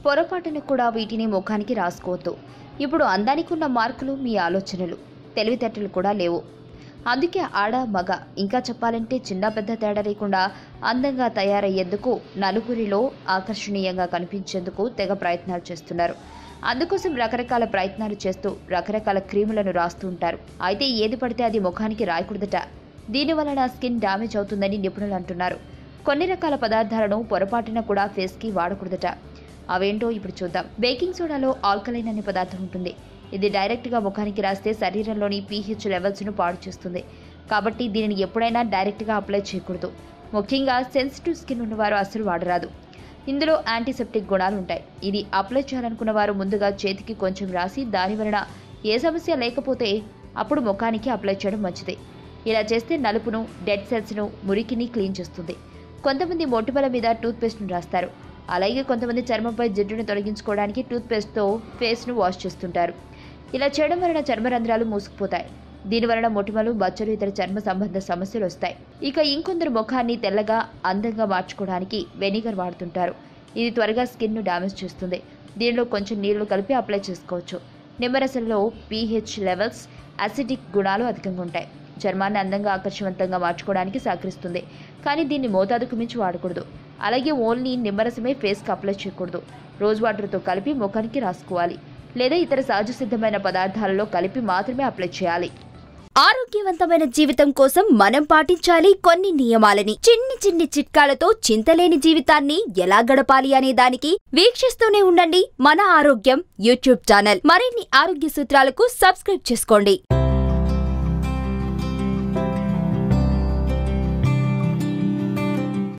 పొరపాటున కూడా వీటిని ముఖానికి రాసుకోవద్దు. ఇప్పుడు అందానికి ఉన్న మార్కులు మీ ఆలోచనలు, తెలివితేటలు కూడా లేవు. అందుకే ఆడ మగ ఇంకా చెప్పాలంటే చిన్న పెద్ద తేడా లేకుండా అందంగా తయారయ్యేందుకు, నలుగురిలో ఆకర్షణీయంగా కనిపించేందుకు తెగ ప్రయత్నాలు చేస్తున్నారు. అందుకోసం రకరకాల ప్రయత్నాలు చేస్తూ రకరకాల క్రీములను రాస్తూ ఉంటారు. అయితే ఏది పడితే అది ముఖానికి రాయకూడదట. దీనివలన స్కిన్ డ్యామేజ్ అవుతుందని నిపుణులు అంటున్నారు. కొన్ని రకాల పదార్థాలను పొరపాటున కూడా ఫేస్కి వాడకూడదట. అవేంటో ఇప్పుడు చూద్దాం. బేకింగ్ సోడాలో ఆల్కలైన్ అనే పదార్థం ఉంటుంది. ఇది డైరెక్ట్గా ముఖానికి రాస్తే శరీరంలోని pH లెవెల్స్ను పాడు చేస్తుంది. కాబట్టి దీనిని ఎప్పుడైనా డైరెక్ట్గా అప్లై చేయకూడదు. ముఖ్యంగా సెన్సిటివ్ స్కిన్ ఉన్నవారు అస్సలు వాడరాదు. ఇందులో యాంటీసెప్టిక్ గుణాలు ఉంటాయి. ఇది అప్లై చేయాలనుకున్న వారు ముందుగా చేతికి కొంచెం రాసి దానివలన ఏ సమస్య లేకపోతే అప్పుడు ముఖానికి అప్లై చేయడం మంచిది. ఇలా చేస్తే నలుపును, డెడ్ సెల్స్ను, మురికిని క్లీన్ చేస్తుంది. కొంతమంది మొటిమల మీద టూత్పేస్ట్ను రాస్తారు. అలాగే కొంతమంది చర్మంపై జిడ్డును తొలగించుకోవడానికి టూత్పేస్ట్తో ఫేస్ను వాష్ చేస్తుంటారు. ఇలా చేయడం వలన చర్మరంధ్రాలు మూసుకుపోతాయి. దీనివలన మొటిమలు, బచ్చలు, ఇతర చర్మ సంబంధ సమస్యలు వస్తాయి. ఇక ఇంకొందరు ముఖాన్ని తెల్లగా, అందంగా మార్చుకోవడానికి వెనిగర్ వాడుతుంటారు. ఇది త్వరగా స్కిన్ను డ్యామేజ్ చేస్తుంది. దీనిలో కొంచెం నీళ్లు కలిపి అప్లై చేసుకోవచ్చు. నిమ్మరసంలో pH లెవెల్స్, అసిడిక్ గుణాలు అధికంగా ఉంటాయి. చర్మాన్ని అందంగా, ఆకర్షవంతంగా మార్చుకోవడానికి సహకరిస్తుంది. కానీ దీన్ని మోతాదుకు మించి వాడకూడదు. అలాగే ఓన్లీ నిమ్మరసమే ఫేస్కి అప్లై చేయకూడదు. రోజ్ వాటర్తో కలిపి ముఖానికి రాసుకోవాలి. లేదా ఇతర సహజ సిద్ధమైన పదార్థాలలో కలిపి మాత్రమే అప్లై చేయాలి. ఆరోగ్యవంతమైన జీవితం కోసం మనం పాటించాలి కొన్ని నియమాలని. చిన్ని చిన్ని చిట్కాలతో చింతలేని జీవితాన్ని ఎలా గడపాలి అనే దానికి వీక్షిస్తూనే ఉండండి మన ఆరోగ్యం యూట్యూబ్ ఛానల్. మరిన్ని ఆరోగ్య సూత్రాలకు సబ్స్క్రైబ్ చేసుకోండి.